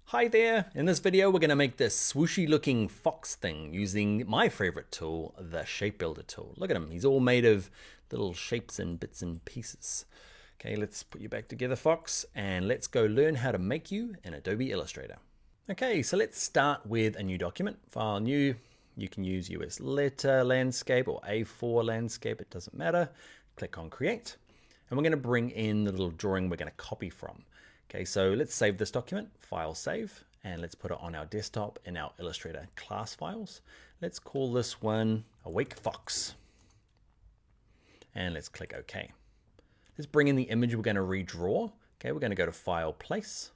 Hi there! In this video we're going to make this swooshy looking fox thing using my favorite tool, the Shape Builder tool. Look at him, he's all made of little shapes and bits and pieces. Okay, let's put you back together, Fox, and let's go learn how to make you in Adobe Illustrator. Okay, so let's start with a new document. File new, you can use US letter landscape or A4 landscape, it doesn't matter. Click on create, and we're going to bring in the little drawing we're going to copy from. Okay, so let's save this document, file save, and let's put it on our desktop in our Illustrator class files. Let's call this one Awake Fox. And let's click OK. Let's bring in the image we're going to redraw. Okay, we're going to go to File, Place.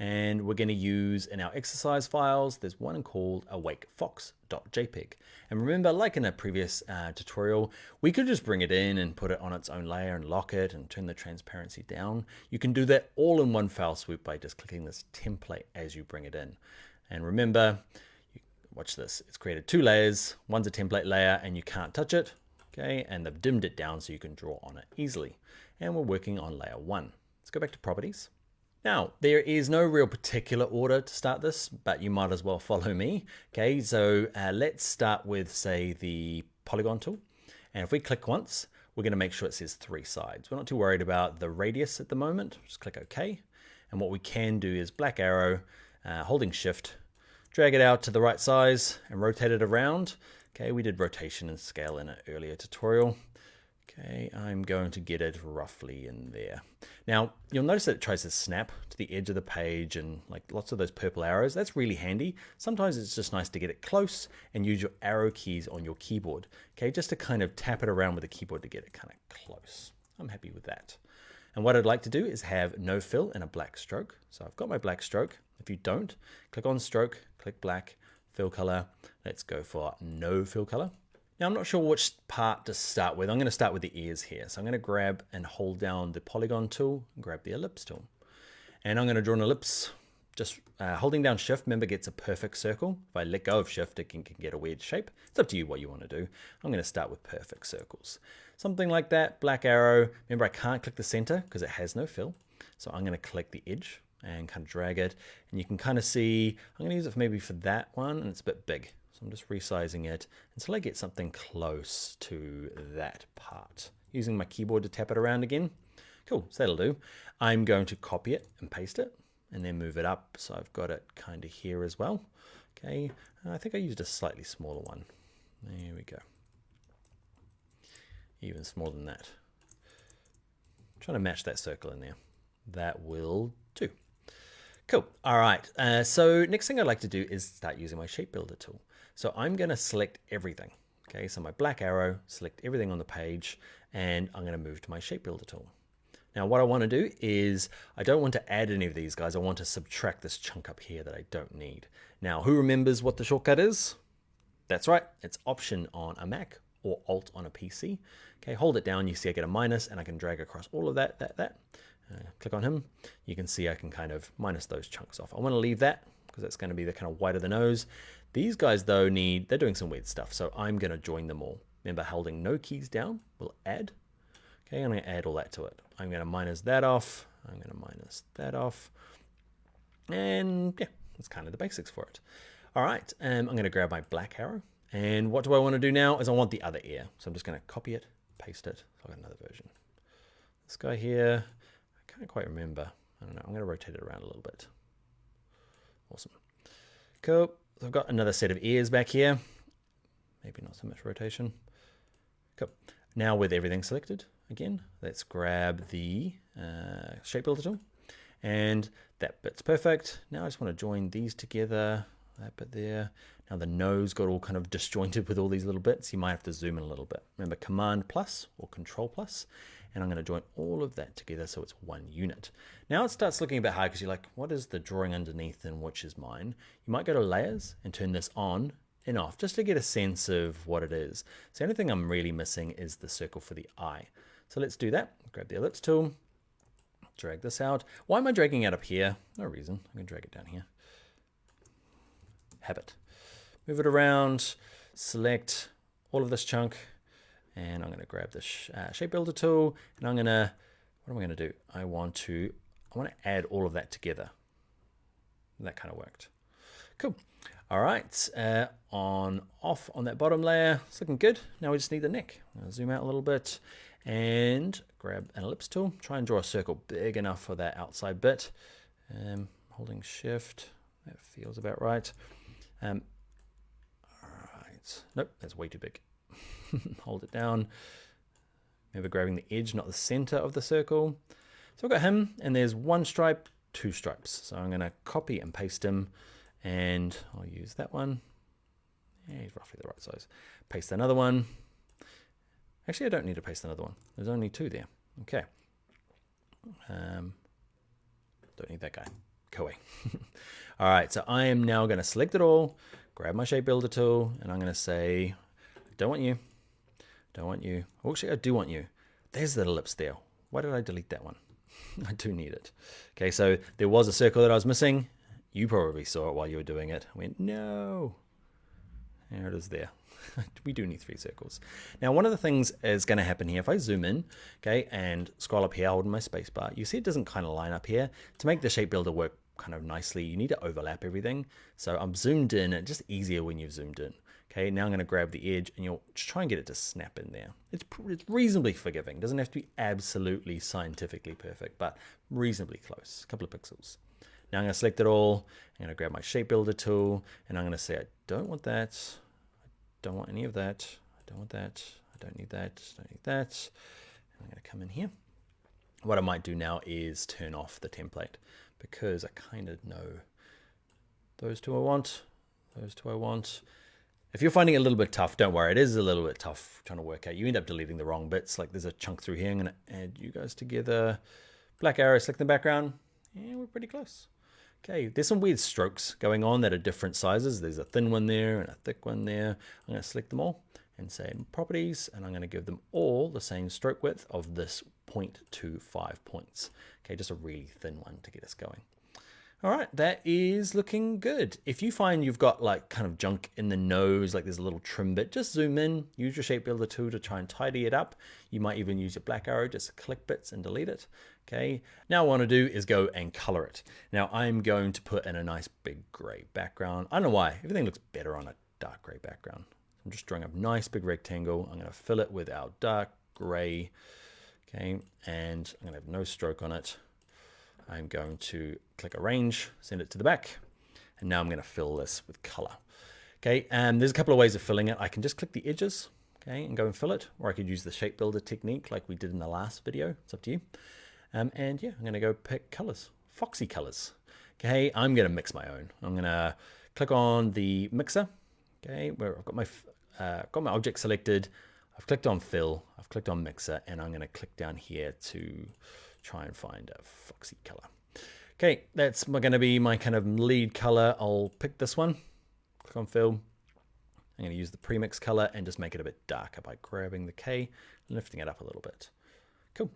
And we're going to use in our exercise files, there's one called awakefox.jpg. And remember, like in a previous tutorial, we could just bring it in and put it on its own layer and lock it and turn the transparency down. You can do that all in one file swoop by just clicking this template as you bring it in. And remember, watch this, it's created two layers. One's a template layer and you can't touch it. Okay, and they've dimmed it down so you can draw on it easily. And we're working on layer one. Let's go back to properties. Now, there is no real particular order to start this, but you might as well follow me. Okay, so let's start with, say, the polygon tool. And if we click once, we're going to make sure it says 3 sides. We're not too worried about the radius at the moment. Just click OK. And what we can do is black arrow, holding shift, drag it out to the right size and rotate it around. Okay, we did rotation and scale in an earlier tutorial. Okay, I'm going to get it roughly in there. Now, you'll notice that it tries to snap to the edge of the page and like lots of those purple arrows. That's really handy. Sometimes it's just nice to get it close and use your arrow keys on your keyboard. Okay, just to kind of tap it around with the keyboard to get it kind of close. I'm happy with that. And what I'd like to do is have no fill and a black stroke. So I've got my black stroke. If you don't, click on stroke, click black, fill color. Let's go for no fill color. Now, I'm not sure which part to start with. I'm going to start with the ears here. So I'm going to grab and hold down the polygon tool and grab the ellipse tool. And I'm going to draw an ellipse. Just holding down shift, remember, gets a perfect circle. If I let go of shift, it can get a weird shape. It's up to you what you want to do. I'm going to start with perfect circles. Something like that, black arrow. Remember, I can't click the center because it has no fill. So I'm going to click the edge and kind of drag it. And you can kind of see, I'm going to use it maybe for that one, and it's a bit big. So I'm just resizing it until I get something close to that part. Using my keyboard to tap it around again. Cool, so that'll do. I'm going to copy it and paste it and then move it up. So I've got it kind of here as well. Okay, I think I used a slightly smaller one. There we go. Even smaller than that. I'm trying to match that circle in there. That will do. Cool. All right. So next thing I'd like to do is start using my Shape Builder tool. So I'm going to select everything. Okay, so my black arrow, select everything on the page, and I'm going to move to my Shape Builder tool. Now what I want to do is, I don't want to add any of these guys. I want to subtract this chunk up here that I don't need. Now, who remembers what the shortcut is? That's right. It's Option on a Mac or Alt on a PC. Okay, hold it down. You see I get a minus, and I can drag across all of that. Click on him. You can see I can kind of minus those chunks off. I want to leave that because that's going to be the kind of white of the nose. These guys though they're doing some weird stuff. So I'm going to join them all. Remember, holding no keys down will add. Okay, I'm going to add all that to it. I'm going to minus that off. I'm going to minus that off. And yeah, that's kind of the basics for it. All right, I'm going to grab my black arrow. And what do I want to do now is I want the other ear. So I'm just going to copy it, paste it. So I've got another version. This guy here, I can't quite remember. I don't know. I'm going to rotate it around a little bit. Awesome. Cool. So I've got another set of ears back here. Maybe not so much rotation. Cool. Now with everything selected, again, let's grab the Shape Builder tool. And that bit's perfect. Now I just want to join these together. That bit there. Now the nose got all kind of disjointed with all these little bits. You might have to zoom in a little bit. Remember, Command plus or Control plus. And I'm going to join all of that together so it's one unit. Now it starts looking a bit hard because you're like, what is the drawing underneath and which is mine? You might go to layers and turn this on and off just to get a sense of what it is. So the only thing I'm really missing is the circle for the eye. So let's do that. Grab the ellipse tool, drag this out. Why am I dragging it up here? No reason. I'm going to drag it down here. Habit. Move it around, select all of this chunk. And I'm going to grab this Shape Builder tool, and I'm going to, what am I going to do? I want to add all of that together. That kind of worked. Cool. All right, off on that bottom layer. It's looking good. Now we just need the neck. I'll zoom out a little bit and grab an ellipse tool. Try and draw a circle big enough for that outside bit. Holding shift, that feels about right. All right, nope, that's way too big. Hold it down. Remember grabbing the edge, not the center of the circle. So I've got him, and there's one stripe, two stripes. So I'm going to copy and paste him, and I'll use that one. Yeah, he's roughly the right size. Paste another one. Actually, I don't need to paste another one. There's only two there. Okay. Don't need that guy. Go away. All right, so I am now going to select it all, grab my shape builder tool, and I'm going to say, don't want you. Don't want you. Oh, actually, I do want you. There's the ellipse there. Why did I delete that one? I do need it. Okay, so there was a circle that I was missing. You probably saw it while you were doing it. I went, no. There it is there. We do need 3 circles. Now, one of the things is going to happen here. If I zoom in, okay, and scroll up here, holding my space bar, you see it doesn't kind of line up here. To make the shape builder work kind of nicely, you need to overlap everything. So I'm zoomed in, and it's just easier when you've zoomed in. Okay, now I'm going to grab the edge, and you'll just try and get it to snap in there. It's reasonably forgiving. It doesn't have to be absolutely scientifically perfect, but reasonably close. A couple of pixels. Now I'm going to select it all. I'm going to grab my shape builder tool, and I'm going to say, I don't want that. I don't want any of that. I don't want that. I don't need that. I don't need that. And I'm going to come in here. What I might do now is turn off the template, because I kind of know those two I want. Those two I want. If you're finding it a little bit tough, don't worry. It is a little bit tough trying to work out. You end up deleting the wrong bits. Like there's a chunk through here. I'm going to add you guys together. Black arrow, select the background. Yeah, we're pretty close. Okay, there's some weird strokes going on that are different sizes. There's a thin one there and a thick one there. I'm going to select them all and say properties, and I'm going to give them all the same stroke width of this 0.25 points. Okay, just a really thin one to get us going. All right, that is looking good. If you find you've got like kind of junk in the nose, like there's a little trim bit, just zoom in, use your shape builder tool to try and tidy it up. You might even use your black arrow, just click bits and delete it. Okay, now what I want to do is go and color it. Now I'm going to put in a nice big gray background. I don't know why, everything looks better on a dark gray background. I'm just drawing a nice big rectangle. I'm going to fill it with our dark gray. Okay, and I'm going to have no stroke on it. I'm going to click arrange, send it to the back, and now I'm going to fill this with color. Okay, and there's a couple of ways of filling it. I can just click the edges, okay, and go and fill it, or I could use the shape builder technique like we did in the last video. It's up to you. And yeah, I'm going to go pick colors, foxy colors. Okay, I'm going to mix my own. I'm going to click on the mixer, okay, where I've got my object selected. I've clicked on fill, I've clicked on mixer, and I'm going to click down here to try and find a foxy color. Okay, that's going to be my kind of lead color. I'll pick this one, click on fill. I'm going to use the premix color and just make it a bit darker by grabbing the K, lifting it up a little bit. Cool.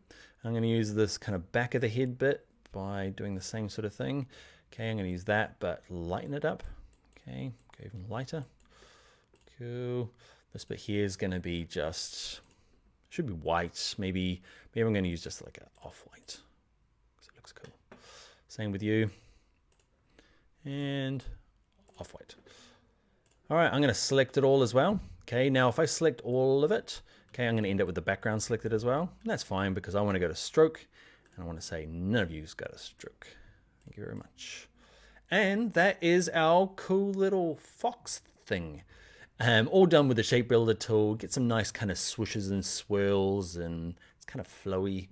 I'm going to use this kind of back of the head bit by doing the same sort of thing. Okay, I'm going to use that, but lighten it up. Okay, go even lighter. Cool. This bit here is going to be just, should be white. Maybe I'm going to use just like an off-white because it looks cool. Same with you. And off-white. All right, I'm going to select it all as well. Okay, now if I select all of it, okay, I'm going to end up with the background selected as well. And that's fine because I want to go to stroke. And I want to say none of you's got a stroke. Thank you very much. And that is our cool little fox thing. All done with the shape builder tool. Get some nice kind of swooshes and swirls, and it's kind of flowy.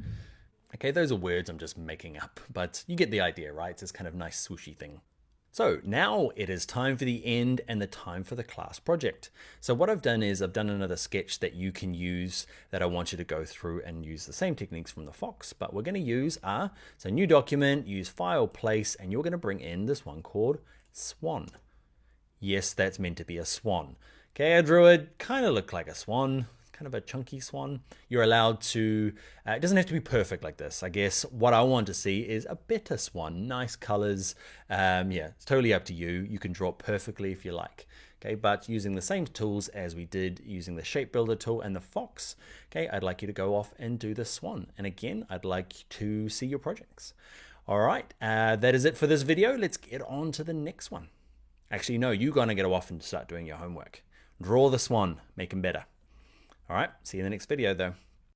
Okay, those are words I'm just making up, but you get the idea, right? It's this kind of nice swooshy thing. So now it is time for the end and the time for the class project. So what I've done is I've done another sketch that you can use that I want you to go through and use the same techniques from the fox, but we're going to use so new document, use file, place, and you're going to bring in this one called swan. Yes, that's meant to be a swan. Okay, I drew it, kind of looked like a swan, kind of a chunky swan. You're allowed to, it doesn't have to be perfect like this. I guess what I want to see is a better swan, nice colors. Yeah, it's totally up to you. You can draw it perfectly if you like. Okay, but using the same tools as we did using the shape builder tool and the fox, okay, I'd like you to go off and do the swan. And again, I'd like to see your projects. All right, that is it for this video. Let's get on to the next one. Actually, no, you're gonna get off and start doing your homework. Draw the swan, make him better. All right, see you in the next video though.